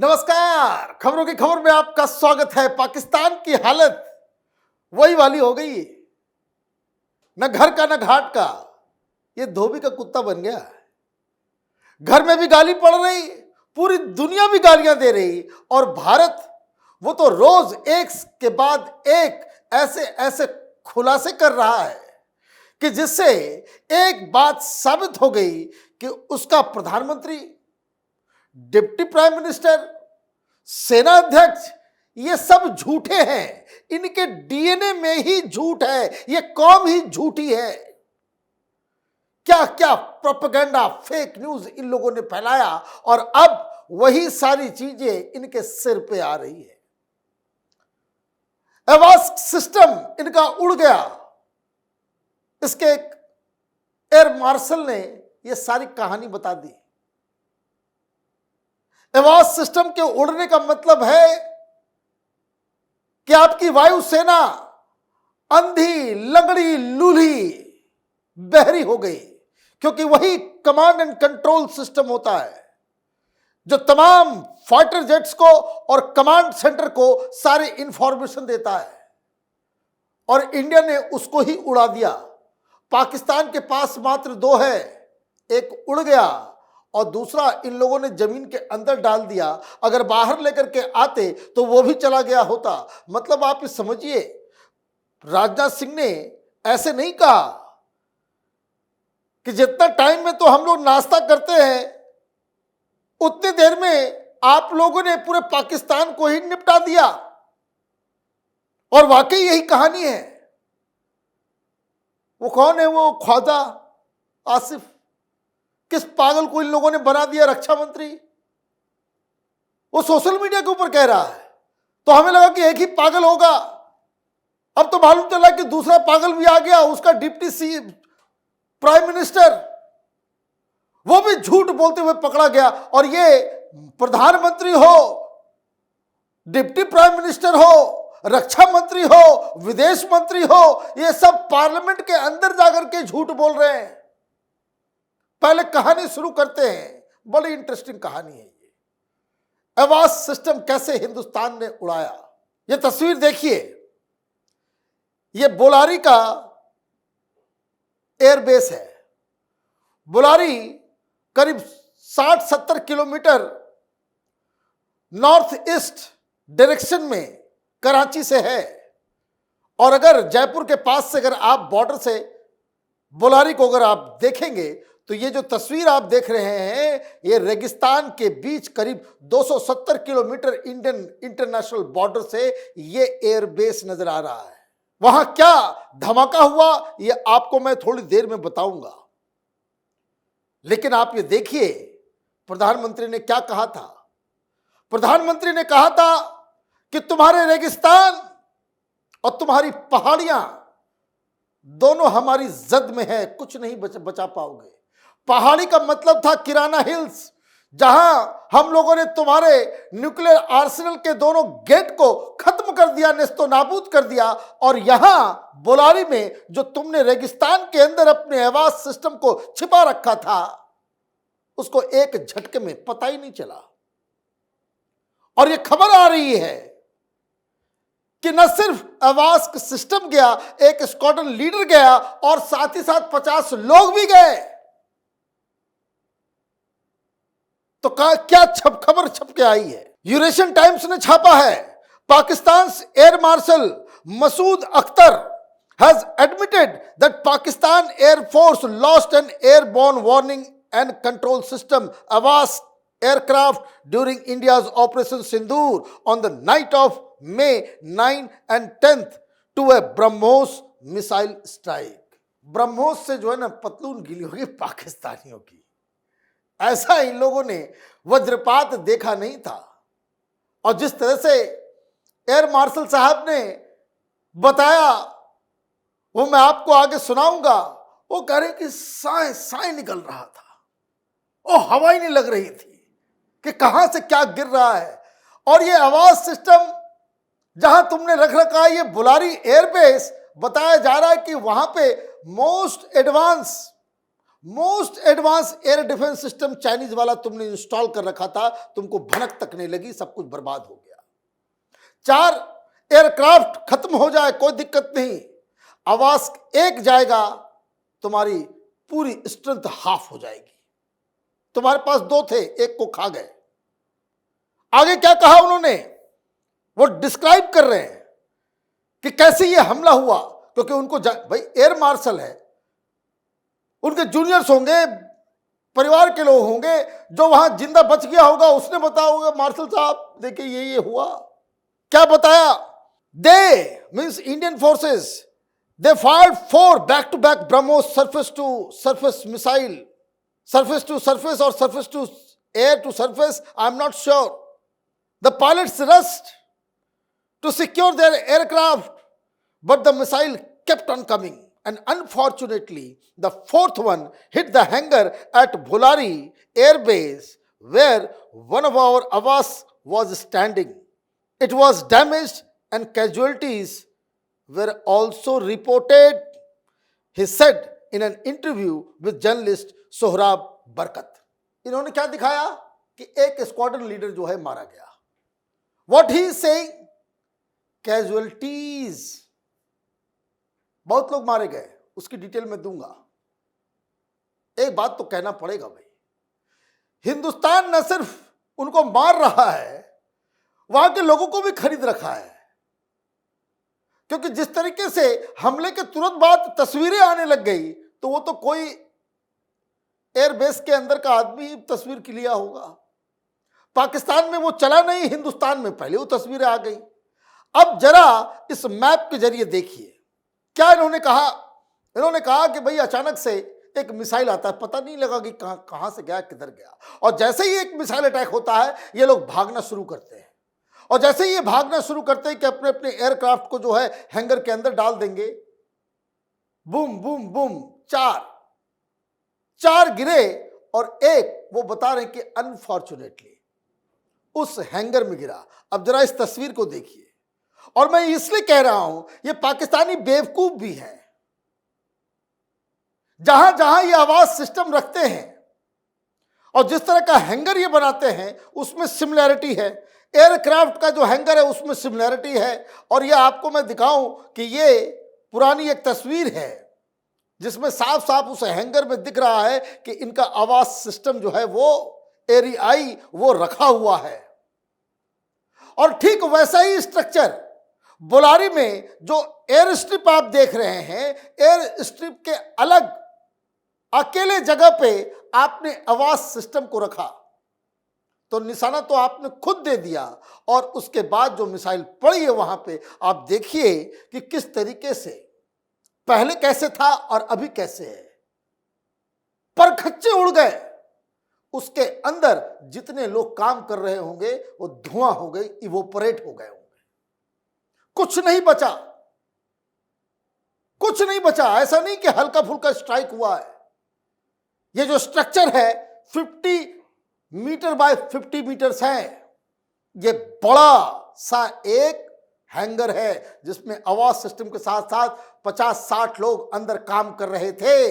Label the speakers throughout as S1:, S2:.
S1: नमस्कार। खबरों की खबर में आपका स्वागत है। पाकिस्तान की हालत वही वाली हो गई है, न घर का न घाट का, ये धोबी का कुत्ता बन गया है। घर में भी गाली पड़ रही, पूरी दुनिया भी गालियां दे रही, और भारत वो तो रोज एक के बाद एक ऐसे ऐसे खुलासे कर रहा है कि जिससे एक बात साबित हो गई कि उसका प्रधानमंत्री, डिप्टी प्राइम मिनिस्टर, सेना अध्यक्ष, ये सब झूठे हैं। इनके डीएनए में ही झूठ है, ये कौम ही झूठी है। क्या क्या प्रोपेगेंडा, फेक न्यूज इन लोगों ने फैलाया और अब वही सारी चीजें इनके सिर पे आ रही है। आवाज सिस्टम इनका उड़ गया। इसके एक एयर मार्शल ने यह सारी कहानी बता दी। आवाज सिस्टम के उड़ने का मतलब है कि आपकी वायुसेना अंधी, लंगड़ी, लूली, बहरी हो गई, क्योंकि वही कमांड एंड कंट्रोल सिस्टम होता है जो तमाम फाइटर जेट्स को और कमांड सेंटर को सारी इंफॉर्मेशन देता है, और इंडिया ने उसको ही उड़ा दिया। पाकिस्तान के पास मात्र दो है, एक उड़ गया और दूसरा इन लोगों ने जमीन के अंदर डाल दिया। अगर बाहर लेकर के आते तो वो भी चला गया होता। मतलब आप इस समझिए, राजनाथ सिंह ने ऐसे नहीं कहा कि जितना टाइम में तो हम लोग नाश्ता करते हैं उतनी देर में आप लोगों ने पूरे पाकिस्तान को ही निपटा दिया। और वाकई यही कहानी है। वो कौन है? वो ख्वाजा आसिफ। किस पागल को इन लोगों ने बना दिया रक्षा मंत्री? वो सोशल मीडिया के ऊपर कह रहा है, तो हमें लगा कि एक ही पागल होगा। अब तो मालूम चला कि दूसरा पागल भी आ गया, उसका डिप्टी प्राइम मिनिस्टर, वो भी झूठ बोलते हुए पकड़ा गया। और ये प्रधानमंत्री हो, डिप्टी प्राइम मिनिस्टर हो, रक्षा मंत्री हो, विदेश मंत्री हो, ये सब पार्लियामेंट के अंदर जाकर के झूठ बोल रहे हैं। पहले कहानी शुरू करते हैं, बड़ी इंटरेस्टिंग कहानी है ये। आवाज सिस्टम कैसे हिंदुस्तान ने उड़ाया। ये तस्वीर देखिए, ये बोलारी का एयरबेस है। बोलारी करीब 60-70 किलोमीटर नॉर्थ ईस्ट डायरेक्शन में कराची से है। और अगर जयपुर के पास से अगर आप बॉर्डर से बोलारी को अगर आप देखेंगे तो ये जो तस्वीर आप देख रहे हैं, ये रेगिस्तान के बीच करीब 270 किलोमीटर इंडियन इंटरनेशनल बॉर्डर से ये एयरबेस नजर आ रहा है। वहां क्या धमाका हुआ ये आपको मैं थोड़ी देर में बताऊंगा, लेकिन आप ये देखिए प्रधानमंत्री ने क्या कहा था। प्रधानमंत्री ने कहा था कि तुम्हारे रेगिस्तान और तुम्हारी पहाड़ियां दोनों हमारी जद में है, कुछ नहीं बचा पाओगे। पहाड़ी का मतलब था किराना हिल्स, जहां हम लोगों ने तुम्हारे न्यूक्लियर आर्सेनल के दोनों गेट को खत्म कर दिया, नेस्तो नाबूद कर दिया। और यहां बोलारी में जो तुमने रेगिस्तान के अंदर अपने आवाज सिस्टम को छिपा रखा था, उसको एक झटके में पता ही नहीं चला। और यह खबर आ रही है कि न सिर्फ आवाज सिस्टम गया, एक स्क्वाड्रन लीडर गया और साथ ही साथ 50 लोग भी गए। तो क्या खबर छप के आई है? यूरेशियन टाइम्स ने छापा है, Pakistan Air Marshal Masood Akhtar has admitted that Pakistan Air Force lost an airborne warning and control system आवाज aircraft during India's Operation Sindoor on the night of May 9 and 10th to a BrahMos missile strike. BrahMos से जो है ना पतलून गिली होगी पाकिस्तानियों की। ऐसा इन लोगों ने वज्रपात देखा नहीं था। और जिस तरह से एयर मार्शल साहब ने बताया वो मैं आपको आगे सुनाऊंगा। वो कह रहे कि साए साए निकल रहा था, वो हवा ही नहीं लग रही थी कि कहां से क्या गिर रहा है। और ये आवाज सिस्टम जहां तुमने रख रखा है, ये बुलारी एयरबेस, बताया जा रहा है कि वहां पे most advance most advance air defence system Chinese वाला तुमने इंस्टॉल कर रखा था, तुमको भनक तक नहीं लगी, सब कुछ बर्बाद हो गया। 4 एयरक्राफ्ट खत्म हो जाए कोई दिक्कत नहीं, आवाज एक जाएगा तुम्हारी पूरी स्ट्रेंथ हाफ हो जाएगी। तुम्हारे पास 2 थे, एक को खा गए। आगे क्या कहा उन्होंने, वो डिस्क्राइब कर रहे हैं कि कैसे ये हमला हुआ, क्योंकि उनको भाई एयर मार्शल है, उनके जूनियर्स होंगे, परिवार के लोग होंगे, जो वहां जिंदा बच गया होगा उसने बताया होगा मार्शल साहब देखिए ये हुआ। क्या बताया, they means Indian forces, they fired 4 back to back BrahMos surface to surface missile, surface to surface or surface to air to surface, I am not sure. The pilots rushed to secure their aircraft, but the missile kept on coming, and unfortunately the 4th one hit the hangar at Bholari Air Base where one of our Avas was standing. It was damaged and casualties were also reported, he said in an interview with journalist Sohrab बरकत। इन्होंने क्या दिखाया कि एक squadron leader जो है मारा गया। व्हाट ही सेइंग, कैजुअलिटीज, बहुत लोग मारे गए, उसकी डिटेल में दूंगा। एक बात तो कहना पड़ेगा भाई, हिंदुस्तान न सिर्फ उनको मार रहा है, वहां के लोगों को भी खरीद रखा है, क्योंकि जिस तरीके से हमले के तुरंत बाद तस्वीरें आने लग गई, तो वो तो कोई एयरबेस के अंदर का आदमी तस्वीर के लिया होगा। पाकिस्तान में वो चला नहीं, हिंदुस्तान में पहले वो तस्वीरें आ गई। अब जरा इस मैप के जरिए देखिए क्या इन्होंने कहा। इन्होंने कहा कि भाई अचानक से एक मिसाइल आता है, पता नहीं लगा कि कहां से गया, किधर गया, और जैसे ही एक मिसाइल अटैक होता है ये लोग भागना शुरू करते हैं, और जैसे ही ये भागना शुरू करते हैं कि अपने अपने एयरक्राफ्ट को जो है हैंगर के अंदर डाल देंगे, बूम बूम बूम, 4 गिरे, और एक वो बता रहे कि अनफॉर्चुनेटली उस हैंगर में गिरा। अब जरा इस तस्वीर को देखिए, और मैं इसलिए कह रहा हूं ये पाकिस्तानी बेवकूफ भी है, जहां जहां ये आवाज सिस्टम रखते हैं और जिस तरह का हैंगर ये बनाते हैं उसमें सिमिलैरिटी है, एयरक्राफ्ट का जो हैंगर है उसमें सिमिलैरिटी है। और ये आपको मैं दिखाऊं कि ये पुरानी एक तस्वीर है जिसमें साफ साफ उस हैंगर में दिख रहा है कि इनका आवाज सिस्टम जो है वो एरियाई वो रखा हुआ है। और ठीक वैसा ही स्ट्रक्चर बोलारी में जो एयर स्ट्रिप आप देख रहे हैं, एयर स्ट्रिप के अलग अकेले जगह पे आपने आवाज सिस्टम को रखा, तो निशाना तो आपने खुद दे दिया। और उसके बाद जो मिसाइल पड़ी है वहां पे आप देखिए कि किस तरीके से पहले कैसे था और अभी कैसे है। परखच्चे उड़ गए, उसके अंदर जितने लोग काम कर रहे होंगे वो धुआं हो गए, इवोपरेट हो गए होंगे, कुछ नहीं बचा, कुछ नहीं बचा। ऐसा नहीं कि हल्का फुल्का स्ट्राइक हुआ है। ये जो स्ट्रक्चर है 50 मीटर बाय 50 मीटर्स है, ये बड़ा सा एक हैंगर है जिसमें आवाज सिस्टम के साथ साथ 50-60 लोग अंदर काम कर रहे थे।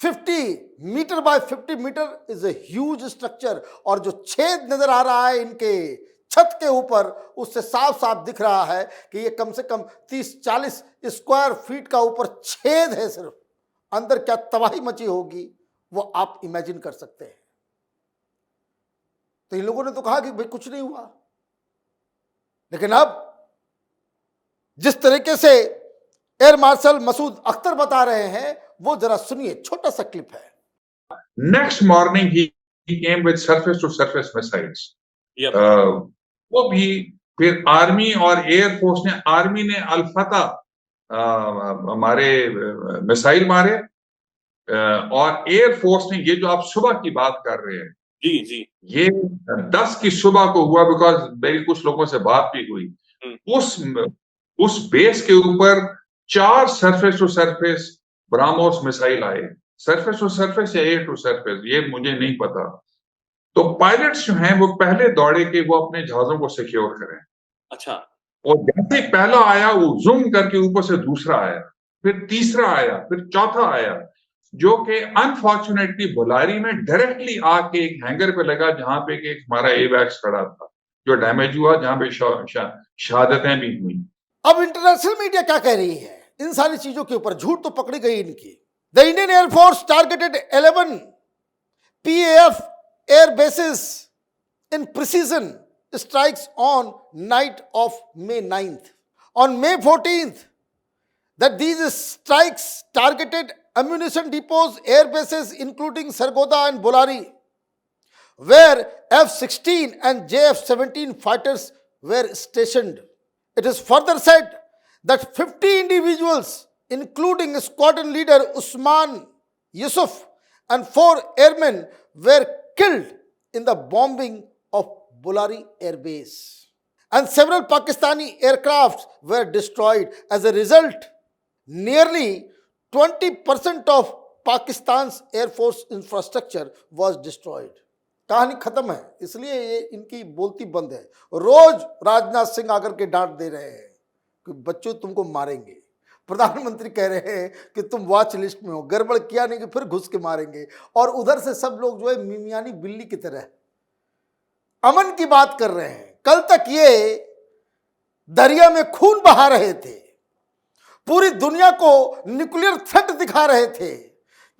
S1: 50 metre by 50 metre is a huge structure, और जो छेद नजर आ रहा है इनके छत के ऊपर, उससे साफ साफ दिख रहा है कि ये कम से कम 30-40 स्क्वायर फीट का ऊपर छेद है। सिर्फ अंदर क्या तबाही मची होगी वो आप इमेजिन कर सकते हैं। तो इन लोगों ने तो कहा कि भाई कुछ नहीं हुआ, लेकिन अब जिस तरीके से एयर मार्शल मसूद अख्तर बता रहे हैं वो जरा सुनिए, छोटा सा क्लिप है।
S2: नेक्स्ट मॉर्निंग ही came with surface to surface missiles. वो भी फिर आर्मी और एयर फोर्स ने, आर्मी ने अल्फता हमारे मिसाइल मारे, और एयर फोर्स ने, ये जो आप सुबह की बात कर रहे हैं
S3: जी जी, ये
S2: 10 की सुबह को हुआ, बिकॉज मेरी कुछ लोगों से बात भी हुई। उस बेस के ऊपर 4 surface to surface BrahMos missile आए, सरफेस टू सरफेस या एयर टू सरफेस ये मुझे नहीं पता। तो पायलट्स जो हैं वो पहले दौड़े कि वो अपने जहाजों को सिक्योर करें।
S3: अच्छा।
S2: और जैसे पहला आया वो जूम करके ऊपर से दूसरा आया, फिर तीसरा आया, फिर चौथा आया। जो कि अनफॉर्चुनेटली बुलारी में डायरेक्टली आके एक हैंगर पे लगा, जहां पे कि एक हमारा एवैक्स खड़ा था जो डैमेज हुआ, जहां पे शहादतें भी हुई।
S1: अब इंटरनेशनल मीडिया क्या कह रही है इन सारी चीजों के ऊपर? झूठ तो पकड़ी गई इनकी। The Indian air force targeted 11 PAF air bases in precision strikes on night of May 9th. On May 14th, that these strikes targeted ammunition depots, air bases including Sargodha and Bolari, where F-16 and JF-17 fighters were stationed. It is further said that 50 individuals, including squadron leader Usman Yusuf and 4 airmen, were killed in the bombing of Bolari Air Base. And several Pakistani aircrafts were destroyed. As a result, nearly 20% of Pakistan's Air Force infrastructure was destroyed. कहानी खत्म है, इसलिए ये इनकी बोलती बंद है। रोज राजनाथ सिंह आकर के डांट दे रहे हैं कि बच्चों तुमको मारेंगे। प्रधानमंत्री कह रहे हैं कि तुम वॉच लिस्ट में हो, गड़बड़ किया नहीं कि फिर घुस के मारेंगे। और उधर से सब लोग जो है मिमियानी बिल्ली की तरह अमन की बात कर रहे हैं। कल तक ये दरिया में खून बहा रहे थे, पूरी दुनिया को न्यूक्लियर थ्रेट दिखा रहे थे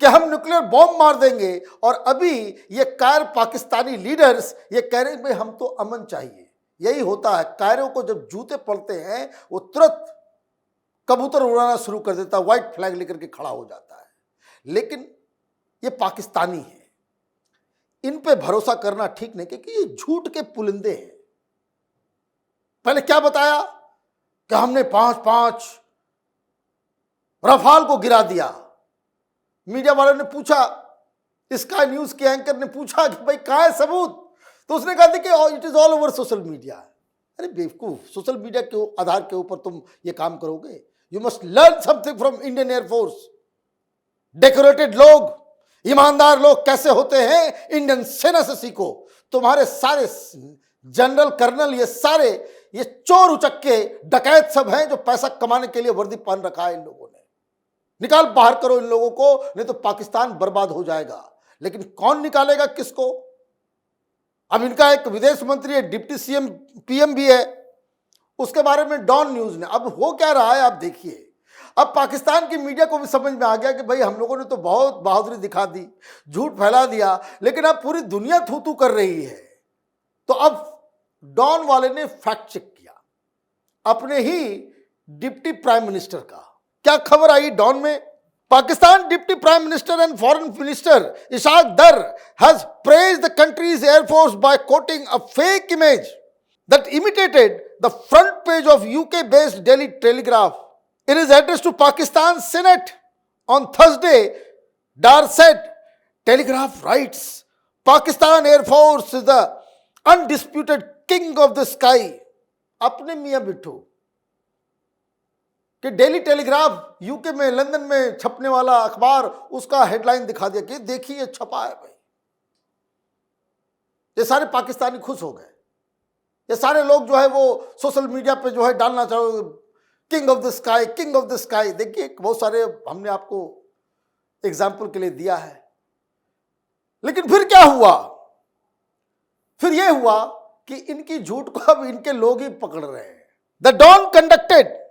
S1: कि हम न्यूक्लियर बॉम्ब मार देंगे, और अभी ये कायर पाकिस्तानी लीडर्स ये कह रहे हैं भाई हम तो अमन चाहिए। यही होता है, कायरों को जब जूते पड़ते हैं वो तुरंत कबूतर उड़ाना शुरू कर देता है, व्हाइट फ्लैग लेकर के खड़ा हो जाता है। लेकिन ये पाकिस्तानी है, इन पे भरोसा करना ठीक नहीं, क्योंकि ये झूठ के पुलिंदे हैं। पहले क्या बताया कि हमने 5-5 रफाल को गिरा दिया। मीडिया वालों ने पूछा, स्काई न्यूज के एंकर ने पूछा कि भाई कहां है सबूत, तो उसने कहा कि it is all over social media. अरे बेवकूफ, सोशल मीडिया के आधार के ऊपर तुम ये काम करोगे? You must learn something from Indian air force. Decorated लोग, ईमानदार लोग कैसे होते हैं, इंडियन सेना से सीखो। तुम्हारे सारे जनरल कर्नल ये सारे ये चोर उचक्के डकैत सब हैं जो पैसा कमाने के लिए वर्दी पहन रखा है इन लोगों ने। निकाल बाहर करो इन लोगों को, नहीं तो पाकिस्तान बर्बाद हो जाएगा। लेकिन कौन निकालेगा किसको? अब इनका एक विदेश मंत्री है, डिप्टी सीएम पीएम भी है, उसके बारे में डॉन न्यूज ने। अब हो क्या रहा है आप देखिए। अब पाकिस्तान की मीडिया को भी समझ में आ गया कि भाई हम लोगों ने तो बहुत बहादुरी दिखा दी, झूठ फैला दिया, लेकिन अब पूरी दुनिया थू थू कर रही है। तो अब डॉन वाले ने फैक्ट चेक किया अपने ही डिप्टी प्राइम मिनिस्टर का। क्या खबर आई डॉन में? Pakistan deputy prime minister and foreign minister Ishaq Dar has praised the country's air force by quoting a fake image that imitated the front page of UK-based Daily Telegraph. In his address to Pakistan Senate on Thursday, Dar said, Telegraph writes, Pakistan Air Force is the undisputed king of the sky. अपने मियां बिट्टू कि daily telegraph UK में, London में छपने वाला अखबार, उसका headline दिखा दिया कि देखिए छपा है भाई। ये सारे पाकिस्तानी खुश हो गए। ये सारे लोग जो है वो सोशल मीडिया पे जो है डालना चाहो, king of the sky, king of the sky. देखिए बहुत सारे हमने आपको एग्जाम्पल के लिए दिया है। लेकिन फिर क्या हुआ? फिर यह हुआ कि इनकी झूठ को अब इनके लोग ही पकड़ रहे हैं। The Dawn conducted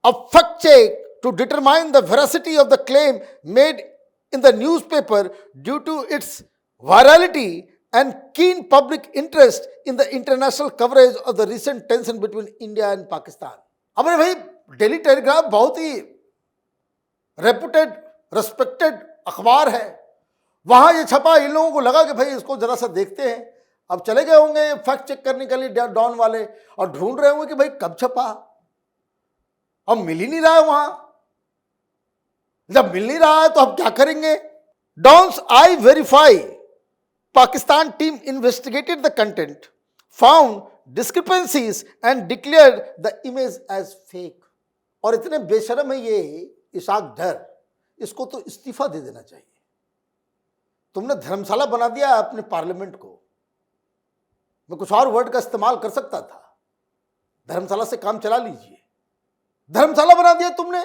S1: a fact check to determine the veracity of the claim made in the newspaper due to its virality and keen public interest in the international coverage of the recent tension between India and Pakistan. अब भाई daily telegraph बहुत ही reputed, respected अखबार है, वहां ये छपा। इन लोगों को लगा कि भाई इसको जरा सा देखते हैं। अब चले गए होंगे फैक्ट चेक करने के लिए डॉन वाले, और ढूंढ रहे होंगे कि भाई कब छपा। अब मिल ही नहीं रहा है वहां। जब मिल नहीं रहा है तो अब क्या करेंगे? Dawn's iVerify Pakistan team investigated the content, found discrepancies and declared the image as fake. और इतने बेशरम है ये इशाक डर, इसको तो इस्तीफा दे देना चाहिए। तुमने धर्मशाला बना दिया अपने पार्लियामेंट को। मैं कुछ और वर्ड का इस्तेमाल कर सकता था, धर्मशाला से काम चला लीजिए। धर्मशाला बना दिया तुमने।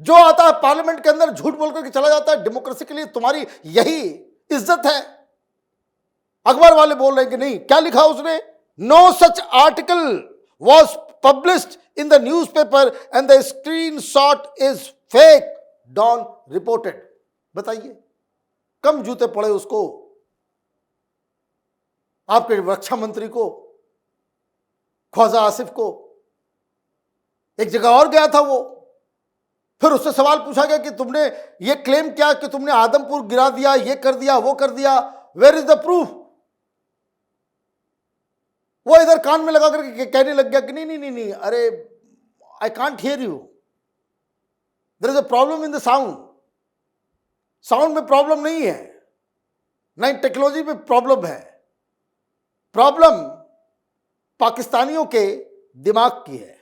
S1: जो आता है पार्लियामेंट के अंदर झूठ बोल करके चला जाता है। डेमोक्रेसी के लिए तुम्हारी यही इज्जत है। अखबार वाले बोल रहे हैं कि नहीं, क्या लिखा उसने, no such article was published in the newspaper and the screenshot is fake, Dawn reported. बताइए, कम जूते पड़े उसको, आपके रक्षा मंत्री को, ख्वाजा आसिफ को। एक जगह और गया था वो, फिर उससे सवाल पूछा गया कि तुमने ये क्लेम किया कि तुमने आदमपुर गिरा दिया, ये कर दिया, वो कर दिया, वेयर इज द प्रूफ। वो इधर कान में लगा करके कहने लग गया कि नहीं नहीं नहीं नहीं, अरे I can't hear you, there is a problem in the sound. Sound में प्रॉब्लम नहीं है, नहीं टेक्नोलॉजी में प्रॉब्लम है, प्रॉब्लम पाकिस्तानियों के दिमाग की है।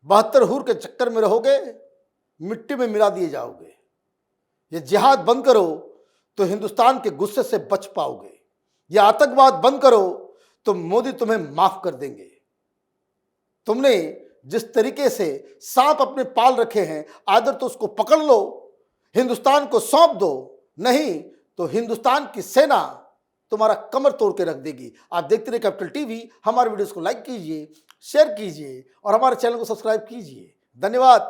S1: 72 हूर के चक्कर में रहोगे, मिट्टी में मिला दिए जाओगे। ये जिहाद बंद करो तो हिंदुस्तान के गुस्से से बच पाओगे। ये आतंकवाद बंद करो तो मोदी तुम्हें माफ कर देंगे। तुमने जिस तरीके से सांप अपने पाल रखे हैं, आदर तो उसको पकड़ लो, हिंदुस्तान को सौंप दो, नहीं तो हिंदुस्तान की सेना तुम्हारा कमर तोड़ के रख देगी। आप देखते रहिए कैपिटल टीवी। हमारे वीडियोस को लाइक कीजिए, शेयर कीजिए और हमारे चैनल को सब्सक्राइब कीजिए। धन्यवाद।